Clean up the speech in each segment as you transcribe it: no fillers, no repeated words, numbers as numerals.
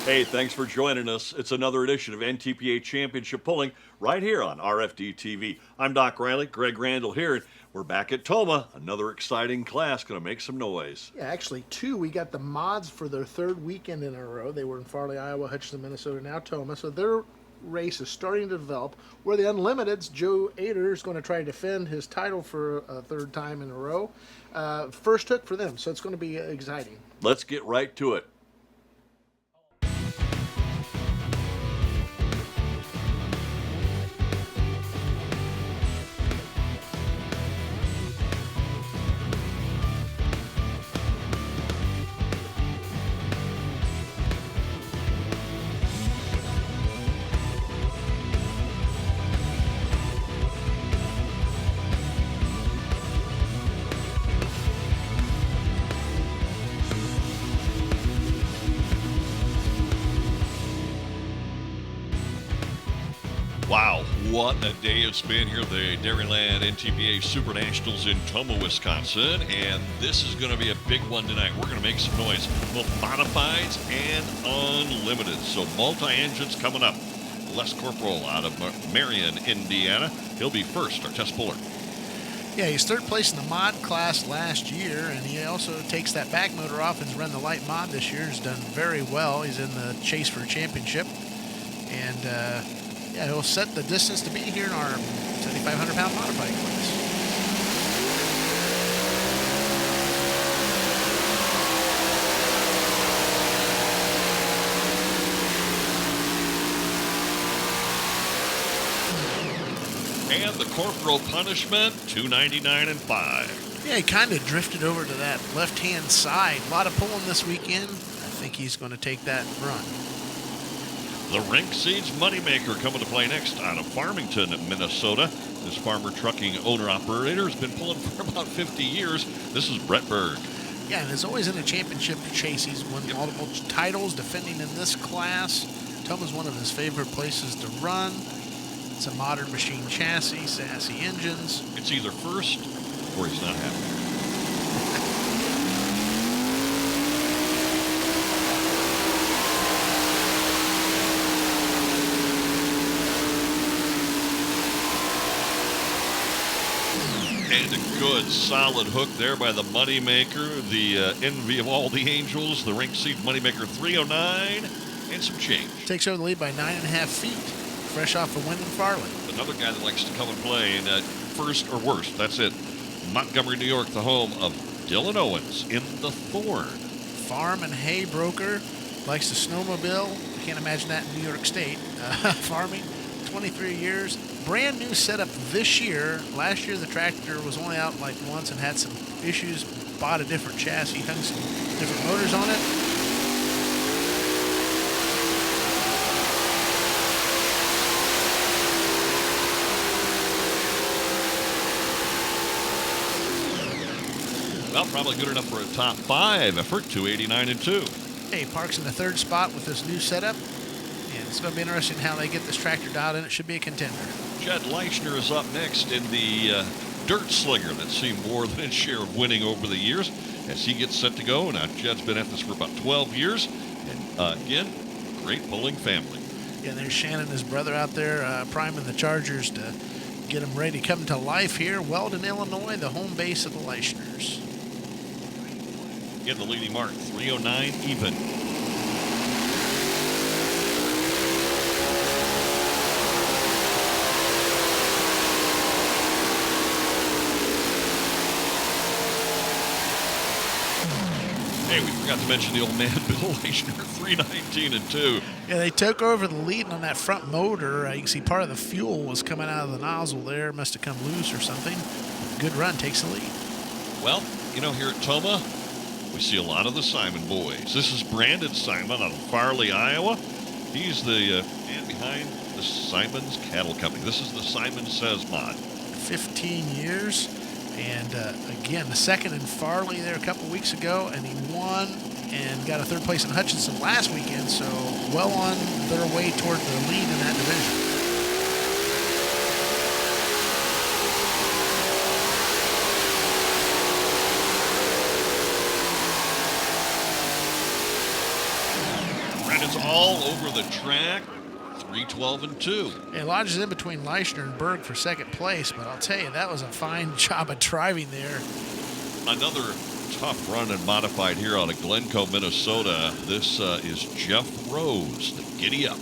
Hey, thanks for joining us. It's another edition of NTPA Championship Pulling right here on RFD TV. I'm Doc Riley, Greg Randall here, and we're back at Tomah. Another exciting class, going to make some noise. Yeah, actually, two. We got the mods for their third weekend in a row. They were in Farley, Iowa, Hutchinson, Minnesota, now Tomah. So their race is starting to develop. Where the Unlimiteds, Joe Ader is going to try to defend his title for a third time in a row. First hook for them, so it's going to be exciting. Let's get right to it. Wow, what a day it's been here at the Dairyland NTPA Super Nationals in Tomah, Wisconsin. And this is going to be a big one tonight. We're going to make some noise, both modifieds and unlimited. So multi-engines coming up. Les Corporal out of Marion, Indiana. He'll be first, our test puller. Yeah, he's third place in the mod class last year, and he also takes that back motor off and has run the light mod this year. He's done very well. He's in the chase for a championship. And, yeah, he'll set the distance to be here in our 7,500-pound modified class. And the Corporal punishment, 299 and 5. Yeah, he kind of drifted over to that left-hand side. A lot of pulling this weekend. I think he's going to take that run. The Rink Seeds Moneymaker coming to play next out of Farmington, Minnesota. This farmer trucking owner-operator has been pulling for about 50 years. This is Brett Berg. Yeah, and is always in a championship chase. He's won multiple titles defending in this class. Tomah's one of his favorite places to run. It's a modern machine chassis, sassy engines. It's either first or he's not happy. And a good solid hook there by the Moneymaker, the envy of all the angels, the Rink Seed Moneymaker 309 and some change. Takes over the lead by 9.5 feet, fresh off a win in Farley. Another guy that likes to come and play in first or worst, that's it. Montgomery, New York, the home of Dylan Owens in the Thorn. Farm and hay broker, likes to snowmobile. Can't imagine that in New York State. Farming, 23 years. Brand new setup this year. Last year the tractor was only out like once and had some issues. Bought a different chassis, hung some different motors on it. Well, probably good enough for a top 5 effort, 289 and 2. Hey, parks in the third spot with this new setup. And it's going to be interesting how they get this tractor dialed in. It should be a contender. Jed Leichner is up next in the dirt slinger that's seen more than its share of winning over the years as he gets set to go. Now, Jed's been at this for about 12 years. And again, great pulling family. Yeah, there's Shannon, his brother, out there priming the Chargers to get them ready to come to life here. Weldon, Illinois, the home base of the Leichners. Get the leading mark, 309 even. Hey, we forgot to mention the old man, Bill Leichner, 319 and 2. Yeah, they took over the lead on that front motor. You can see part of the fuel was coming out of the nozzle there. Must have come loose or something. Good run, takes the lead. Well, you know, here at Tomah, we see a lot of the Simon boys. This is Brandon Simon out of Farley, Iowa. He's the man behind the Simon's Cattle Company. This is the Simon Says mod. 15 years. And again, the second in Farley there a couple weeks ago, and he won and got a third place in Hutchinson last weekend, so well on their way toward the lead in that division. It's all over the track. 3:12.2. It lodges in between Leishner and Berg for second place, but I'll tell you, that was a fine job of driving there. Another tough run and modified here out of Glencoe, Minnesota. This is Jeff Rose, the Giddy Up.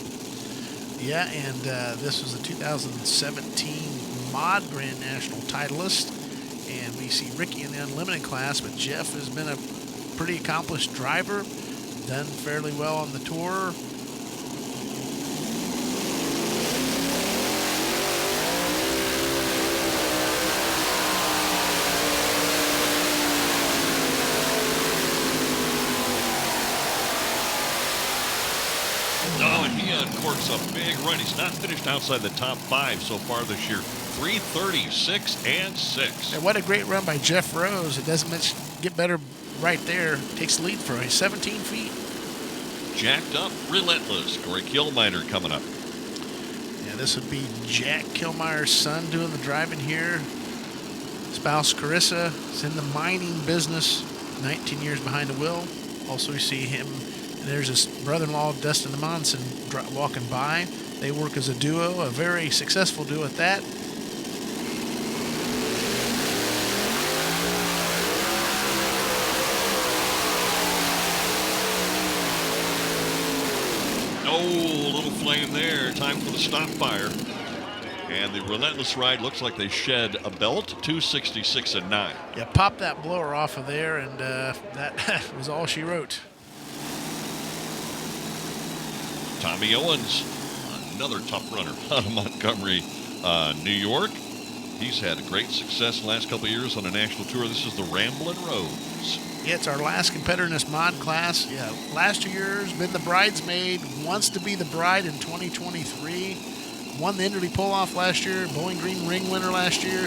Yeah, and this was the 2017 Mod Grand National titleist, and we see Ricky in the Unlimited class, but Jeff has been a pretty accomplished driver, done fairly well on the tour. Oh, and he uncorks a big run. He's not finished outside the top 5 so far this year. 3:36 and 6. And what a great run by Jeff Rose. It doesn't much get better right there. Takes the lead for a 17 feet. Jacked up, relentless. Corey Kilminer coming up. Yeah, this would be Jack Kilmeyer's son doing the driving here. Spouse Carissa is in the mining business, 19 years behind the wheel. Also, we see him, and there's his brother-in-law, Dustin Amundsen, walking by. They work as a duo, a very successful duo at that. Oh, a little flame there. Time for the stop fire. And the relentless ride looks like they shed a belt. 266 and 9. Yeah, pop that blower off of there, and that was all she wrote. Tommy Owens, another tough runner out of Montgomery, New York. He's had a great success the last couple of years on a national tour. This is the Ramblin' Rose. Yeah, it's our last competitor in this mod class. Yeah, last 2 years, been the bridesmaid, wants to be the bride in 2023. Won the Enderley pull-off last year, Bowling Green ring winner last year.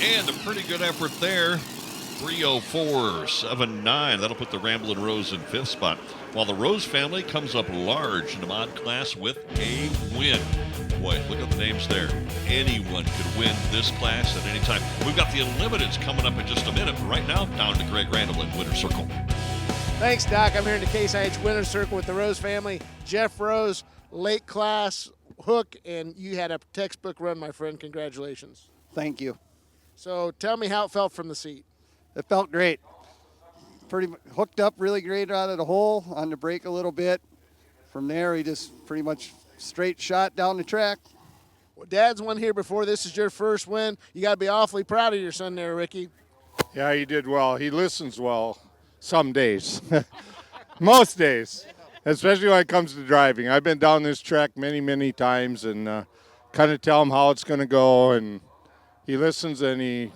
And a pretty good effort there. 3:04.79. That'll put the Ramblin' Rose in 5th spot. While the Rose family comes up large in the mod class with a win. Boy, look at the names there. Anyone could win this class at any time. We've got the Unlimiteds coming up in just a minute. But right now, down to Greg Randall in Winner's Circle. Thanks, Doc. I'm here in the Case IH Winner's Circle with the Rose family. Jeff Rose, late class hook, and you had a textbook run, my friend. Congratulations. Thank you. So tell me how it felt from the seat. It felt great. Pretty hooked up really great out of the hole, on the brake a little bit. From there, he just pretty much straight shot down the track. Well, Dad's won here before. This is your first win. You got to be awfully proud of your son there, Ricky. Yeah, he did well. He listens well some days. Most days, especially when it comes to driving. I've been down this track many, many times and kind of tell him how it's going to go, and he listens, and the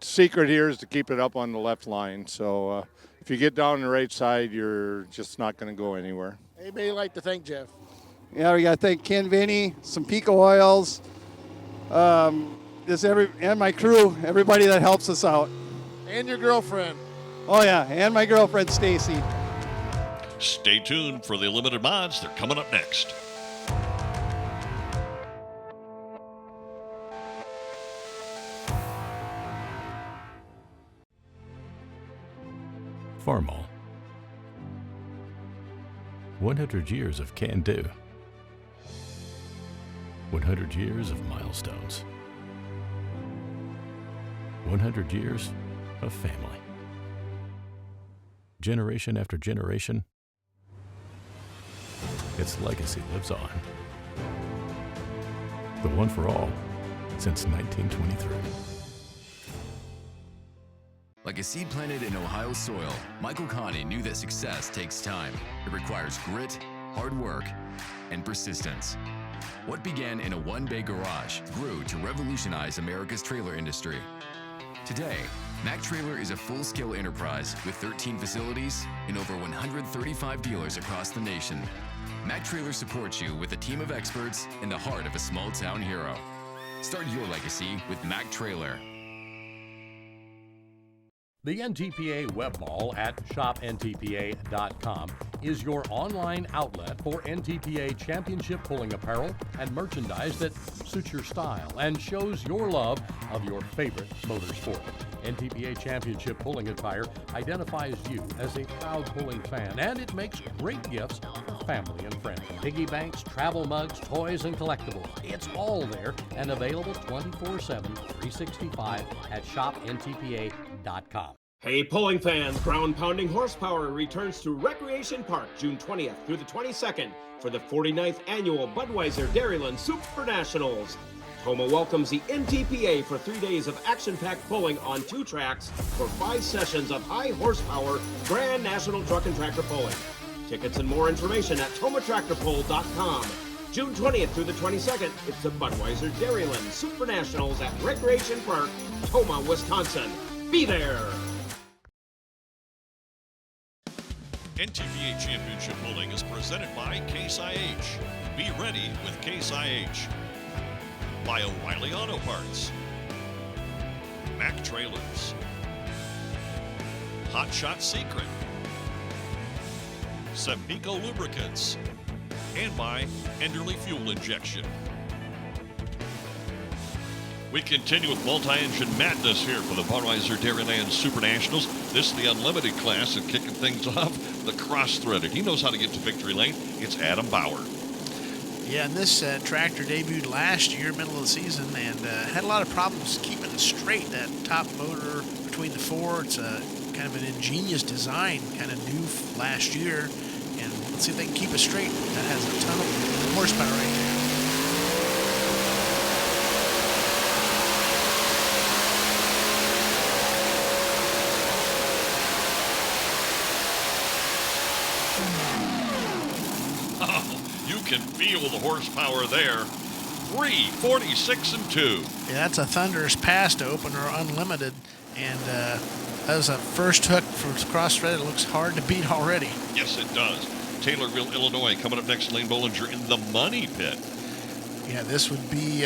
secret here is to keep it up on the left line. So if you get down the right side, you're just not going to go anywhere. Anybody you'd like to thank Jeff? Yeah, we got to thank Ken Vinny, some Pico Oils, and my crew, everybody that helps us out. And your girlfriend. Oh, yeah, and my girlfriend, Stacy. Stay tuned for the Limited Mods. They're coming up next. Farmall. 100 years of can-do. 100 years of milestones. 100 years of family. Generation after generation, its legacy lives on. The one for all since 1923. Like a seed planted in Ohio soil, Michael Connie knew that success takes time. It requires grit, hard work, and persistence. What began in a one-bay garage grew to revolutionize America's trailer industry. Today, Mac Trailer is a full-scale enterprise with 13 facilities and over 135 dealers across the nation. Mac Trailer supports you with a team of experts in the heart of a small-town hero. Start your legacy with Mac Trailer. The NTPA Web Mall at shopntpa.com is your online outlet for NTPA championship pulling apparel and merchandise that suits your style and shows your love of your favorite motorsport. NTPA Championship Pulling Attire identifies you as a proud pulling fan, and it makes great gifts for family and friends. Piggy banks, travel mugs, toys, and collectibles. It's all there and available 24/7, 365 at shopntpa.com. Hey pulling fans, ground pounding horsepower returns to Recreation Park June 20th through the 22nd for the 49th annual Budweiser Dairyland Super Nationals. Tomah welcomes the NTPA for 3 days of action-packed pulling on 2 tracks for 5 sessions of high horsepower Grand National Truck and Tractor pulling. Tickets and more information at tomahtractorpull.com. June 20th through the 22nd, it's the Budweiser Dairyland Super Nationals at Recreation Park, Tomah, Wisconsin. Be there! NTPA Championship Pulling is presented by Case IH. Be ready with Case IH. By O'Reilly Auto Parts, Mack Trailers, Hot Shot Secret, Sempico Lubricants, and by Enderley Fuel Injection. We continue with multi-engine madness here for the Budweiser Dairyland Super Nationals. This is the unlimited class, and kicking things off, the cross-threaded. He knows how to get to victory lane. It's Adam Bauer. Yeah, and this tractor debuted last year, middle of the season, and had a lot of problems keeping it straight. That top motor between the four, it's a kind of an ingenious design, kind of new last year. And let's see if they can keep it straight. That has a ton of horsepower right there. You can feel the horsepower there. 346 and 2. Yeah, that's a thunderous pass to open or unlimited, and as a first hook for cross-thread, it looks hard to beat already. Yes, it does. Taylorville, Illinois, coming up next. Lane Bollinger in the money pit. Yeah, this would be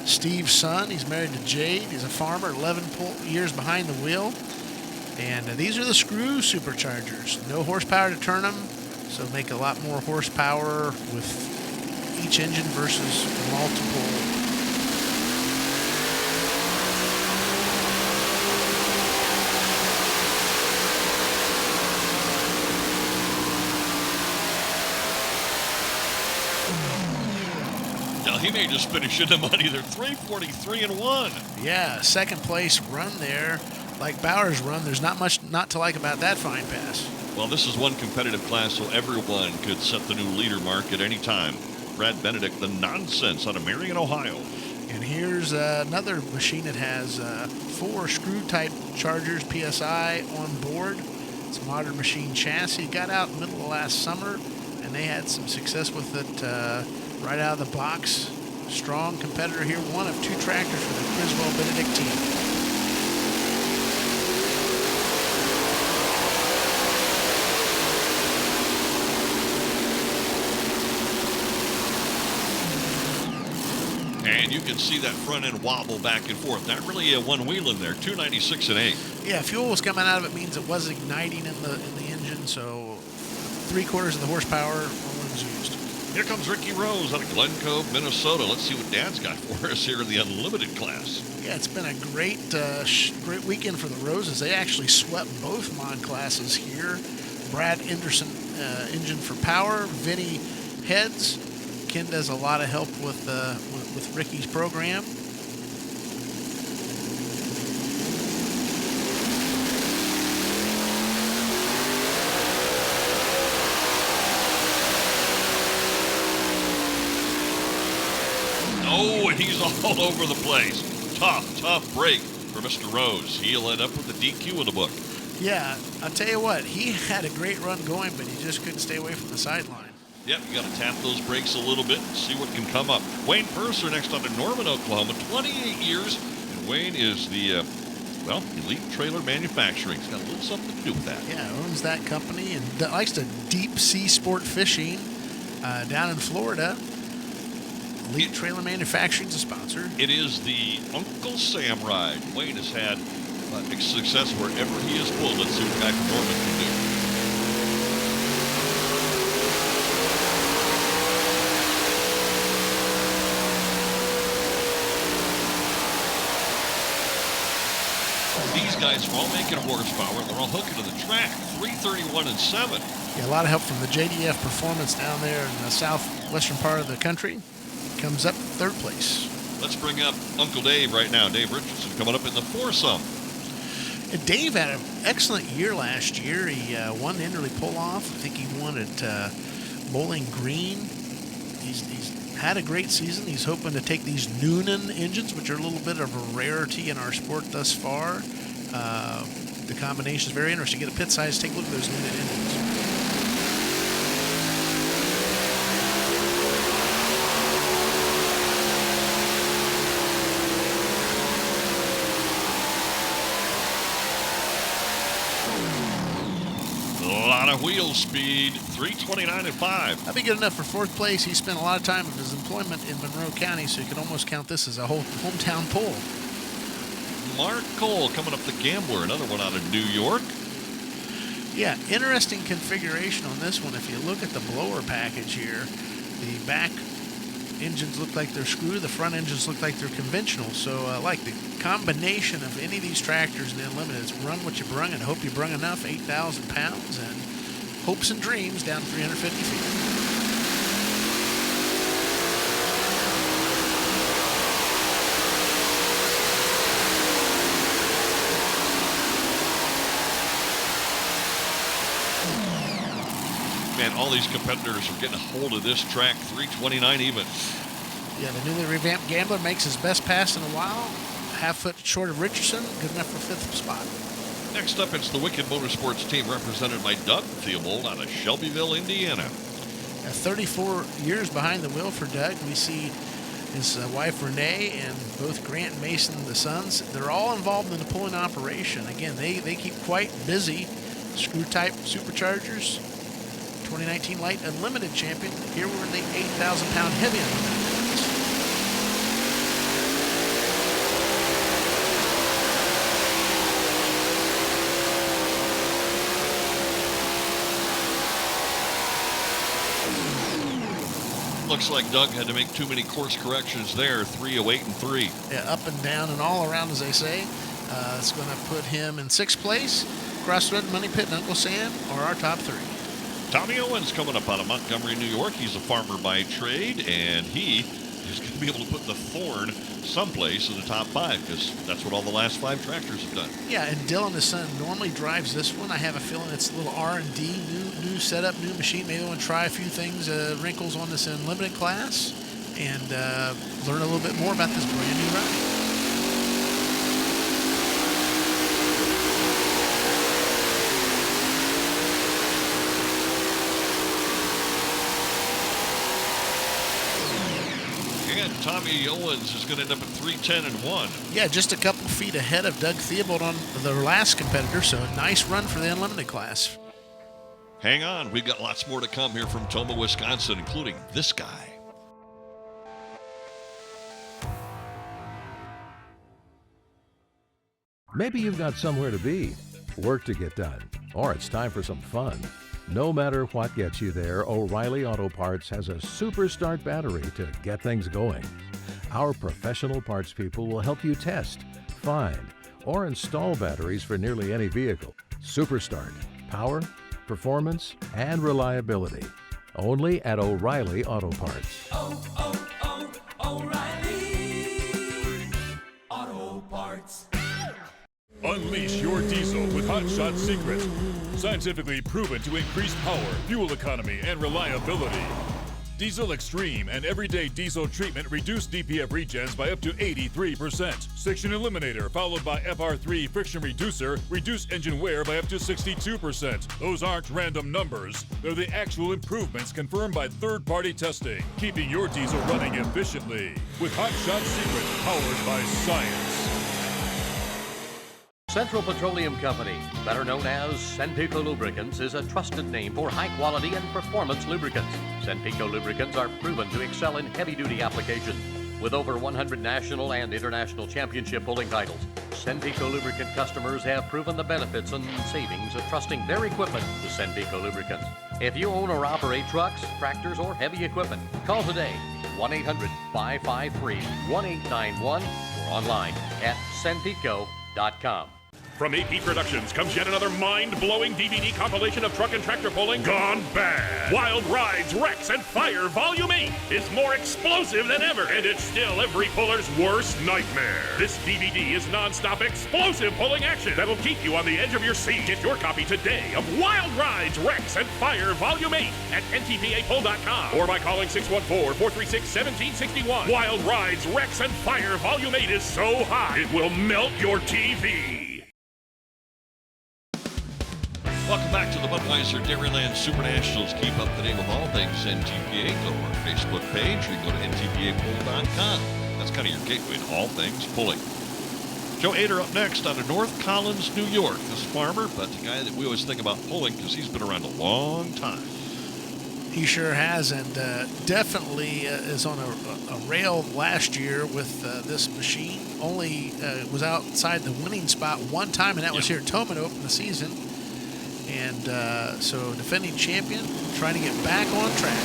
Steve's son. He's married to Jade. He's a farmer, 11 years behind the wheel. And these are the screw superchargers. No horsepower to turn them, so make a lot more horsepower with each engine versus multiple. Now, he may just finish in the money. They're 343 and 1. Yeah, second place run there. Like Bauer's run, there's not much not to like about that fine pass. Well, this is one competitive class, so everyone could set the new leader mark at any time. Brad Benedict, the nonsense out of Marion, Ohio. And here's another machine that has 4 screw-type chargers, PSI, on board. It's a modern machine chassis. It got out in the middle of last summer, and they had some success with it right out of the box. Strong competitor here, one of 2 tractors for the Criswell Benedict team. And you can see that front end wobble back and forth. Not really a one wheel in there. 296 and 8. Yeah, fuel was coming out of it, means it was igniting in the engine, so 3/4 of the horsepower was used. Here comes Ricky Rose out of Glen Cove, Minnesota. Let's see what Dad's got for us here in the unlimited class. Yeah, it's been a great weekend for the Roses. They actually swept both mod classes here. Brad Anderson engine for power, Vinny heads. Ken does a lot of help with Ricky's program. Oh, and he's all over the place. Tough break for Mr. Rose. He'll end up with the DQ in the book. Yeah, I'll tell you what, he had a great run going, but he just couldn't stay away from the sideline. Yep, you got to tap those brakes a little bit and see what can come up. Wayne Purser next on to Norman, Oklahoma, 28 years. And Wayne is the, Elite Trailer Manufacturing. He's got a little something to do with that. Yeah, owns that company and likes to deep sea sport fishing down in Florida. Elite Trailer Manufacturing is a sponsor. It is the Uncle Sam ride. Wayne has had success wherever he is pulled. Let's see what Guy from Norman can do. These guys are all making horsepower. They're all hooking to the track. 331 and 7. Yeah, a lot of help from the JDF Performance down there in the southwestern part of the country. Comes up third place. Let's bring up Uncle Dave right now. Dave Richardson coming up in the foursome. And Dave had an excellent year last year. He won the Enderley pull-off. I think he won at Bowling Green. He's had a great season. He's hoping to take these Noonan engines, which are a little bit of a rarity in our sport thus far. The combination is very interesting. Get a pit size, take a look at those Noonan engines. A lot of wheel speed, 329 and 5. That'd be good enough for fourth place. He spent a lot of time of his employment in Monroe County, so you could almost count this as a whole hometown pull. Mark Cole coming up the Gambler, another one out of New York. Yeah, interesting configuration on this one. If you look at the blower package here, the back engines look like they're screw, the front engines look like they're conventional. So I like the combination of any of these tractors and the Unlimited. It's run what you brung and hope you brung enough, 8,000 pounds, and hopes and dreams down 350 feet. Man, all these competitors are getting a hold of this track, 329 even. Yeah, the newly revamped Gambler makes his best pass in a while. Half foot short of Richardson, good enough for fifth spot. Next up, it's the Wicked Motorsports team represented by Doug Theobald out of Shelbyville, Indiana. 34 years behind the wheel for Doug. We see his wife Renee and both Grant and Mason, the sons. They're all involved in the pulling operation. Again, they keep quite busy. Screw type superchargers. 2019 Light Unlimited champion. Here we're in the 8,000 pound heavy Unlimited. Looks like Doug had to make too many course corrections there. 308 and 3. Yeah, up and down and all around, as they say. It's going to put him in sixth place. Crossroad, Money Pit, and Uncle Sam are our top three. Tommy Owens coming up out of Montgomery, New York. He's a farmer by trade, and he is going to be able to put the Thorn someplace in the top 5 because that's what all the last 5 tractors have done. Yeah, and Dylan, his son, normally drives this one. I have a feeling it's a little R&D, new setup, new machine. Maybe they want to try a few things, wrinkles on this Unlimited class, and learn a little bit more about this brand new ride. Tommy Owens is going to end up at 310 and 1. Yeah, just a couple feet ahead of Doug Theobald on the last competitor, so a nice run for the Unlimited class. Hang on, we've got lots more to come here from Tomah, Wisconsin, including this guy. Maybe you've got somewhere to be, work to get done, or it's time for some fun. No matter what gets you there, O'Reilly Auto Parts has a Super Start battery to get things going. Our professional parts people will help you test, find, or install batteries for nearly any vehicle. Super Start. Power, performance, and reliability. Only at O'Reilly Auto Parts. O'Reilly Auto Parts. Unleash your diesel with Hot Shot Secret. Scientifically proven to increase power, fuel economy, and reliability. Diesel Extreme and Everyday Diesel Treatment reduce DPF regens by up to 83%. Section Eliminator followed by FR3 Friction Reducer reduce engine wear by up to 62%. Those aren't random numbers. They're the actual improvements confirmed by third-party testing, keeping your diesel running efficiently. With Hot Shot Secret, powered by science. Central Petroleum Company, better known as Senpico Lubricants, is a trusted name for high quality and performance lubricants. Senpico lubricants are proven to excel in heavy-duty applications. With over 100 national and international championship pulling titles, Senpico Lubricant customers have proven the benefits and savings of trusting their equipment to Senpico Lubricants. If you own or operate trucks, tractors, or heavy equipment, call today 1-800-553-1891 or online at senpico.com. From AP Productions comes yet another mind-blowing DVD compilation of truck and tractor pulling gone bad. Wild Rides, Wrecks, and Fire Volume 8 is more explosive than ever, and it's still every puller's worst nightmare. This DVD is non-stop explosive pulling action that'll keep you on the edge of your seat. Get your copy today of Wild Rides, Wrecks, and Fire Volume 8 at ntpapull.com or by calling 614-436-1761. Wild Rides, Wrecks, and Fire Volume 8 is so hot, it will melt your TV. Welcome back to the Budweiser Dairyland Super Nationals. Keep up to date with all things NTPA. Go to our Facebook page or you can go to ntpapull.com. That's kind of your gateway to all things pulling. Joe Ader up next out of North Collins, New York. This farmer, but the guy that we always think about pulling because he's been around a long time. He sure has, and definitely is on a rail last year with this machine. Only was outside the winning spot one time, and that was here at Tomah to open the season. And so defending champion, trying to get back on track.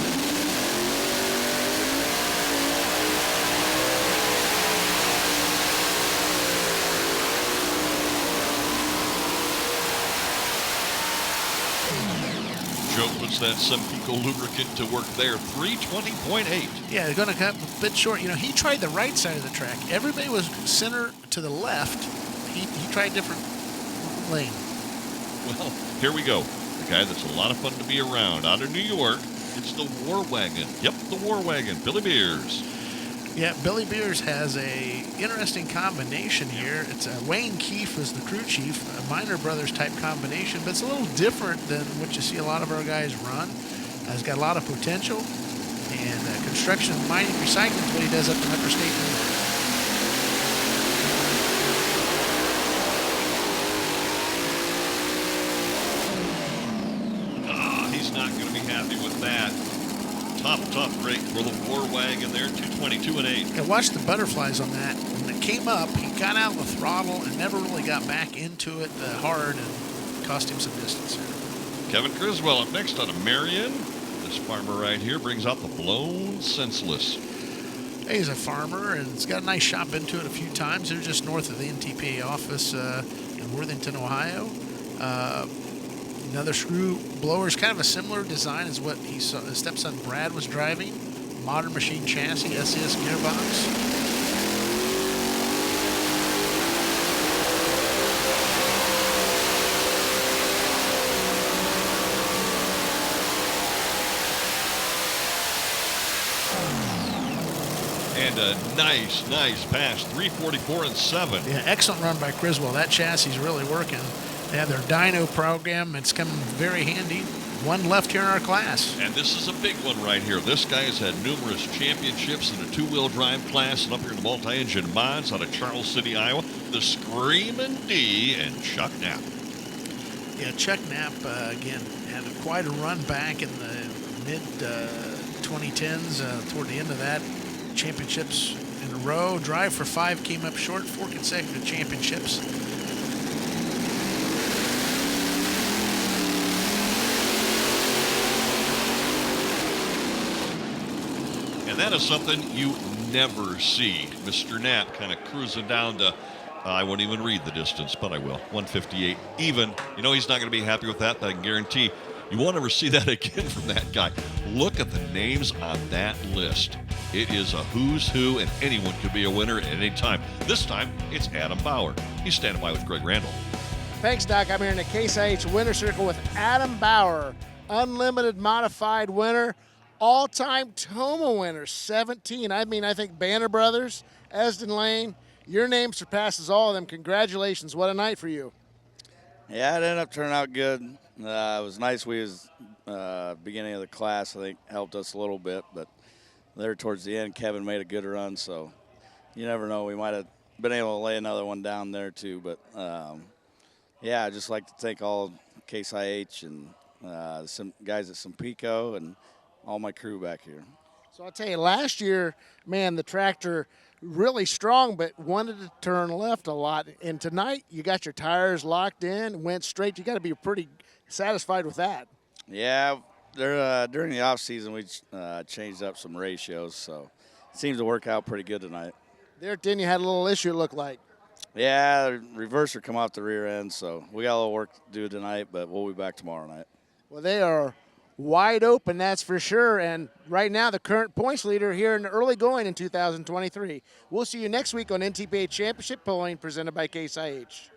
Joe puts that Senpico lubricant to work there, 320.8. Yeah, they're going to come a bit short. You know, he tried the right side of the track. Everybody was center to the left. He tried different lane. Well, here we go. The guy that's a lot of fun to be around out of New York. It's the War Wagon. Yep, the War Wagon. Billy Beers. Yeah, Billy Beers has a interesting combination here. It's Wayne Keefe is the crew chief, a Minor Brothers type combination, but it's a little different than what you see a lot of our guys run. It's got a lot of potential, and construction, mining, recycling is what he does up in Upper State. Not going to be happy with that. Tough break for the War Wagon there, 222.8. And watch the butterflies on that. When it came up, he got out with throttle and never really got back into it hard, and cost him some distance here. Kevin Criswell up next out of Marion. This farmer right here brings out the Blown Senseless. He's a farmer, and it's got a nice shop into it a few times. They're just north of the NTPA office in Worthington, Ohio. Another screw blower is kind of a similar design as what his stepson Brad was driving. Modern machine chassis, SES gearbox. And a nice pass, 344.7. Yeah, excellent run by Criswell. That chassis is really working. They have their dyno program. It's coming very handy. One left here in our class. And this is a big one right here. This guy has had numerous championships in the two-wheel drive class and up here in the multi-engine mods out of Charles City, Iowa. The Screamin' D and Chuck Knapp. Yeah, Chuck Knapp, again, had quite a run back in the mid-2010s. Toward the end of that, championships in a row. Drive for 5 came up short, 4 consecutive championships. And that is something you never see. Mr. Knapp kind of cruising down to, I won't even read the distance, but I will, 158 even. You know he's not going to be happy with that, but I can guarantee you won't ever see that again from that guy. Look at the names on that list. It is a who's who, and anyone could be a winner at any time. This time, it's Adam Bauer. He's standing by with Greg Randall. Thanks, Doc. I'm here in the Case IH Winner Circle with Adam Bauer, unlimited modified winner. All-time Tomah winner, 17. I think Banner Brothers, Esden Lane, your name surpasses all of them. Congratulations. What a night for you. Yeah, it ended up turning out good. It was nice. We was beginning of the class, I think, helped us a little bit. But there towards the end, Kevin made a good run. So you never know. We might have been able to lay another one down there too. But, yeah, I'd just like to thank all Case IH and some guys at Senpico and all my crew back here. So I'll tell you, last year, man, the tractor really strong, but wanted to turn left a lot. And tonight, you got your tires locked in, went straight. You got to be pretty satisfied with that. Yeah, during the off season, we changed up some ratios, so it seems to work out pretty good tonight. There, then you had a little issue, it looked like. Yeah, the reverser come off the rear end, so we got a little work to do tonight, but we'll be back tomorrow night. Well, they are wide open, that's for sure. And right now, the current points leader here in the early going in 2023. We'll see you next week on NTPA Championship Pulling presented by Case IH.